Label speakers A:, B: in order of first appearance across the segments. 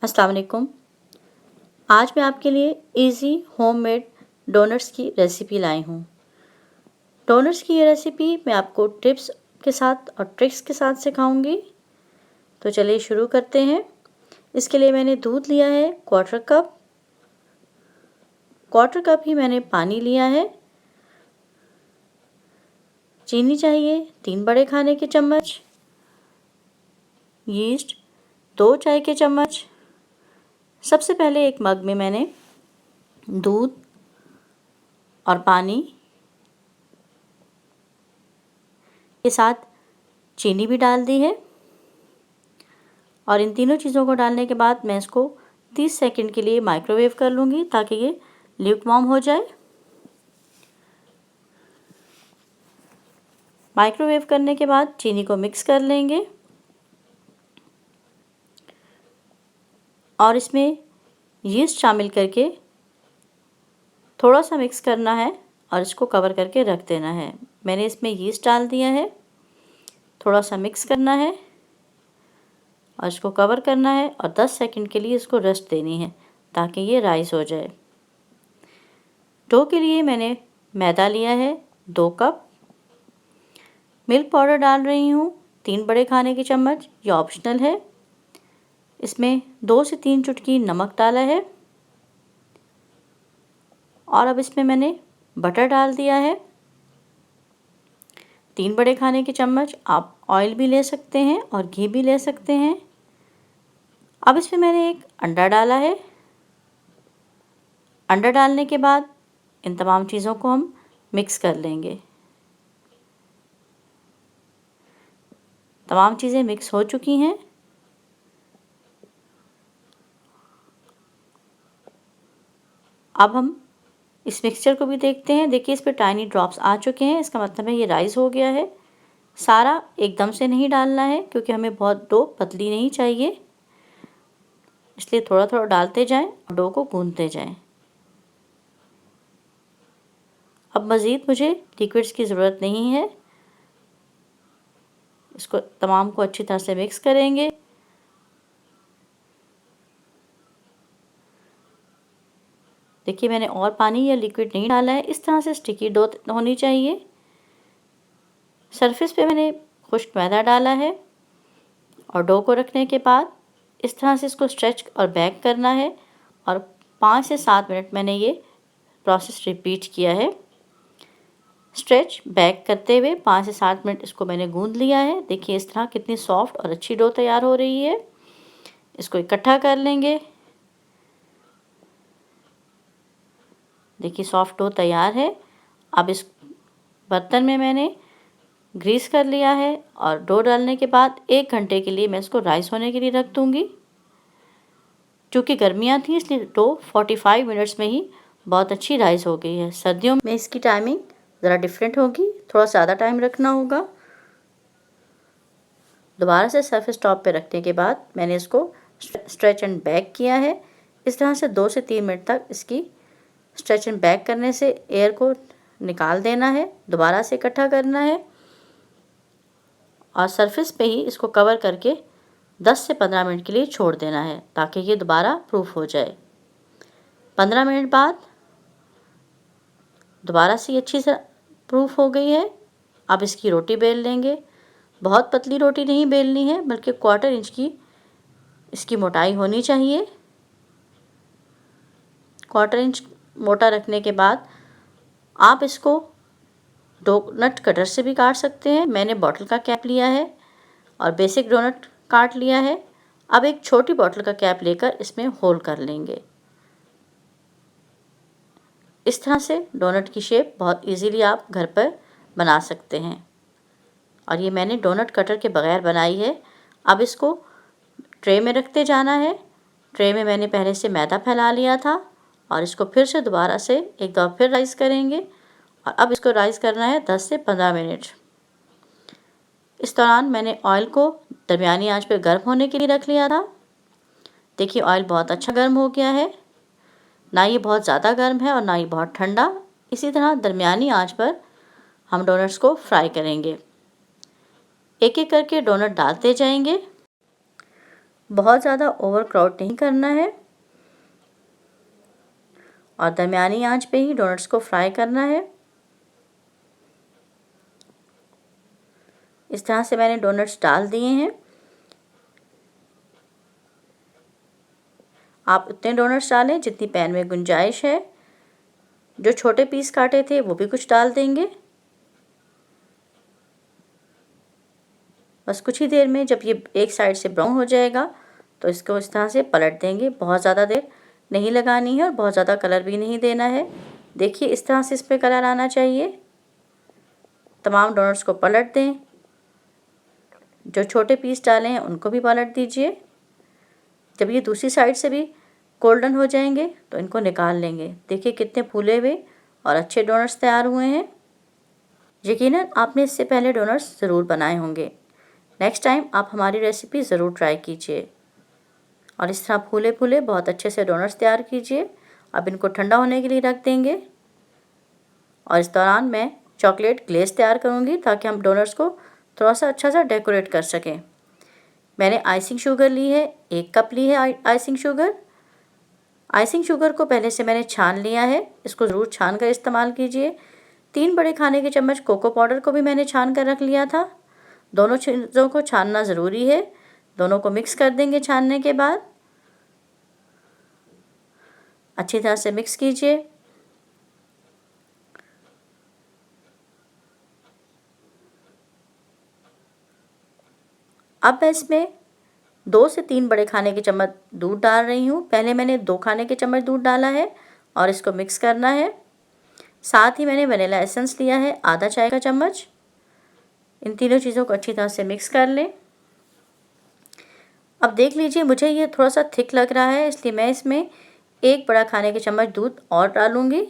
A: अस्सलाम वालेकुम। आज मैं आपके लिए इजी होममेड डोनट्स की रेसिपी लाई हूँ। डोनट्स की ये रेसिपी मैं आपको टिप्स के साथ और ट्रिक्स के साथ सिखाऊंगी। तो चलिए शुरू करते हैं। इसके लिए मैंने दूध लिया है क्वार्टर कप ही मैंने पानी लिया है। चीनी चाहिए 3 बड़े खाने के चम्मच, यीस्ट 2 चाय के चम्मच। सबसे पहले एक मग में मैंने दूध और पानी के साथ चीनी भी डाल दी है और इन तीनों चीज़ों को डालने के बाद मैं इसको 30 सेकंड के लिए माइक्रोवेव कर लूँगी ताकि ये ल्यूकवार्म हो जाए। माइक्रोवेव करने के बाद चीनी को मिक्स कर लेंगे और इसमें यीस्ट शामिल करके थोड़ा सा मिक्स करना है और इसको कवर करके रख देना है। मैंने इसमें यीस्ट डाल दिया है, थोड़ा सा मिक्स करना है और इसको कवर करना है और 10 सेकंड के लिए इसको रेस्ट देनी है ताकि ये राइस हो जाए। डो के लिए मैंने मैदा लिया है 2 कप, मिल्क पाउडर डाल रही हूँ 3 बड़े खाने के चम्मच, ये ऑप्शनल है। इसमें 2 से 3 चुटकी नमक डाला है और अब इसमें मैंने बटर डाल दिया है 3 बड़े खाने के चम्मच। आप ऑयल भी ले सकते हैं और घी भी ले सकते हैं। अब इसमें मैंने एक अंडा डाला है। अंडा डालने के बाद इन तमाम चीज़ों को हम मिक्स कर लेंगे। तमाम चीज़ें मिक्स हो चुकी हैं। अब हम इस मिक्सचर को भी देखते हैं। देखिए इस पर टाइनी ड्रॉप्स आ चुके हैं, इसका मतलब है ये राइस हो गया है। सारा एकदम से नहीं डालना है क्योंकि हमें बहुत डो पतली नहीं चाहिए, इसलिए थोड़ा थोड़ा डालते जाएं और डो को गूंथते जाएं। अब मज़ीद मुझे लिक्विड्स की ज़रूरत नहीं है। इसको तमाम को अच्छी तरह से मिक्स करेंगे। देखिए मैंने और पानी या लिक्विड नहीं डाला है। इस तरह से स्टिकी डो होनी चाहिए। सरफेस पे मैंने खुश्क मैदा डाला है और डो को रखने के बाद इस तरह से इसको स्ट्रेच और बैक करना है और 5 से 7 मिनट मैंने ये प्रोसेस रिपीट किया है। स्ट्रेच बैक करते हुए 5 से 7 मिनट इसको मैंने गूंद लिया है। देखिए इस तरह कितनी सॉफ्ट और अच्छी डो तैयार हो रही है। इसको इकट्ठा कर लेंगे। देखिए सॉफ्ट डो तैयार है। अब इस बर्तन में मैंने ग्रीस कर लिया है और डो डालने के बाद 1 घंटे के लिए मैं इसको राइस होने के लिए रख दूँगी। चूँकि गर्मियाँ थी इसलिए डो 45 मिनट्स में ही बहुत अच्छी राइस हो गई है। सर्दियों में इसकी टाइमिंग ज़रा डिफरेंट होगी, थोड़ा ज़्यादा टाइम रखना होगा। दोबारा से सरफेस टॉप पे रखने के बाद मैंने इसको स्ट्रेच एंड बैक किया है। इस तरह से 2 से 3 मिनट तक इसकी स्ट्रेच एंड बैक करने से एयर को निकाल देना है, दोबारा से इकट्ठा करना है और सरफेस पे ही इसको कवर करके 10 से 15 मिनट के लिए छोड़ देना है ताकि ये दोबारा प्रूफ हो जाए। 15 मिनट बाद दोबारा से अच्छी से प्रूफ हो गई है। अब इसकी रोटी बेल लेंगे। बहुत पतली रोटी नहीं बेलनी है बल्कि 1/4 इंच की इसकी मोटाई होनी चाहिए। 1/4 इंच मोटा रखने के बाद आप इसको डोनट कटर से भी काट सकते हैं। मैंने बॉटल का कैप लिया है और बेसिक डोनट काट लिया है। अब एक छोटी बॉटल का कैप लेकर इसमें होल कर लेंगे। इस तरह से डोनट की शेप बहुत इजीली आप घर पर बना सकते हैं और ये मैंने डोनट कटर के बगैर बनाई है। अब इसको ट्रे में रखते जाना है। ट्रे में मैंने पहले से मैदा फैला लिया था और इसको फिर से दोबारा से एक दफ़ा फिर राइस करेंगे और अब इसको राइस करना है 10 से 15 मिनट। इस दौरान मैंने ऑयल को दरमियानी आंच पर गर्म होने के लिए रख लिया था। देखिए ऑयल बहुत अच्छा गर्म हो गया है, ना ये बहुत ज़्यादा गर्म है और ना ये बहुत ठंडा। इसी तरह दरमियानी आंच पर हम डोनट्स को फ्राई करेंगे। एक एक करके डोनट डालते जाएंगे। बहुत ज़्यादा ओवर क्राउड नहीं करना है और दरमियानी आंच पे ही डोनट्स को फ्राई करना है। इस तरह से मैंने डोनट्स डाल दिए हैं। आप उतने डोनट्स डालें जितनी पैन में गुंजाइश है। जो छोटे पीस काटे थे वो भी कुछ डाल देंगे। बस कुछ ही देर में जब ये एक साइड से ब्राउन हो जाएगा तो इसको इस तरह से पलट देंगे। बहुत ज़्यादा देर नहीं लगानी है और बहुत ज़्यादा कलर भी नहीं देना है। देखिए इस तरह से इस पर कलर आना चाहिए। तमाम डोनट्स को पलट दें। जो छोटे पीस डाले हैं उनको भी पलट दीजिए। जब ये दूसरी साइड से भी गोल्डन हो जाएंगे तो इनको निकाल लेंगे। देखिए कितने फूले हुए और अच्छे डोनट्स तैयार हुए हैं। यकीनन आपने इससे पहले डोनट्स ज़रूर बनाए होंगे। नेक्स्ट टाइम आप हमारी रेसिपी ज़रूर ट्राई कीजिए और इस तरह फूले फूले बहुत अच्छे से डोनट्स तैयार कीजिए। अब इनको ठंडा होने के लिए रख देंगे और इस दौरान मैं चॉकलेट ग्लेज़ तैयार करूँगी ताकि हम डोनट्स को थोड़ा सा अच्छा सा डेकोरेट कर सकें। मैंने आइसिंग शुगर ली है, 1 कप ली है आइसिंग शुगर। आइसिंग शुगर को पहले से मैंने छान लिया है। इसको ज़रूर छान कर इस्तेमाल कीजिए। 3 बड़े खाने के चम्मच कोको पाउडर को भी मैंने छान कर रख लिया था। दोनों चीज़ों को छानना ज़रूरी है। दोनों को मिक्स कर देंगे। छानने के बाद अच्छी तरह से मिक्स कीजिए। अब मैं इसमें 2 से 3 बड़े खाने के चम्मच दूध डाल रही हूँ। पहले मैंने 2 खाने के चम्मच दूध डाला है और इसको मिक्स करना है। साथ ही मैंने वनीला एसेंस लिया है, आधा चाय का चम्मच। इन तीनों चीज़ों को अच्छी तरह से मिक्स कर लें। अब देख लीजिए मुझे ये थोड़ा सा थिक लग रहा है, इसलिए मैं इसमें 1 बड़ा खाने के चम्मच दूध और डालूँगी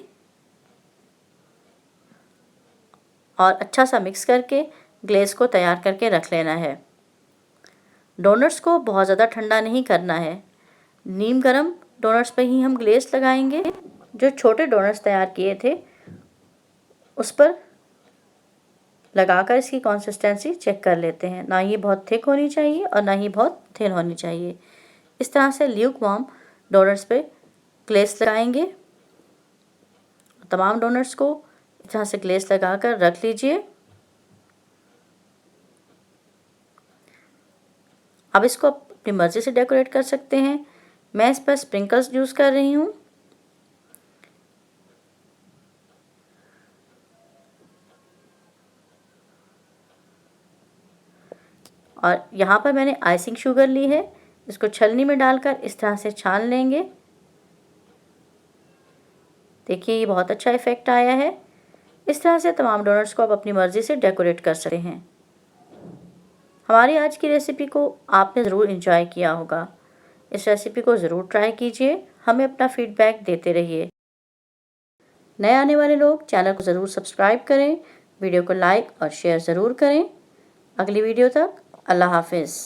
A: और अच्छा सा मिक्स करके ग्लेज़ को तैयार करके रख लेना है। डोनट्स को बहुत ज़्यादा ठंडा नहीं करना है। नीम गरम डोनट्स पे ही हम ग्लेज़ लगाएंगे। जो छोटे डोनट्स तैयार किए थे उस पर लगाकर इसकी कंसिस्टेंसी चेक कर लेते हैं। ना ये बहुत थिक होनी चाहिए और ना ही बहुत थिन होनी चाहिए। इस तरह से ल्यूक वार्म डोनट्स पे ग्लेज़ लगाएंगे। तमाम डोनट्स को इस तरह से ग्लेज़ लगाकर रख लीजिए। अब इसको अपनी मर्ज़ी से डेकोरेट कर सकते हैं। मैं इस पर स्प्रिंकल्स यूज़ कर रही हूँ। और यहाँ पर मैंने आइसिंग शुगर ली है। इसको छलनी में डालकर इस तरह से छान लेंगे। देखिए ये बहुत अच्छा इफ़ेक्ट आया है। इस तरह से तमाम डोनट्स को आप अपनी मर्ज़ी से डेकोरेट कर सकते हैं। हमारी आज की रेसिपी को आपने ज़रूर एंजॉय किया होगा। इस रेसिपी को ज़रूर ट्राई कीजिए। हमें अपना फीडबैक देते रहिए। नए आने वाले लोग चैनल को ज़रूर सब्सक्राइब करें, वीडियो को लाइक और शेयर ज़रूर करें। अगली वीडियो तक अल्लाह हाफ़िज़।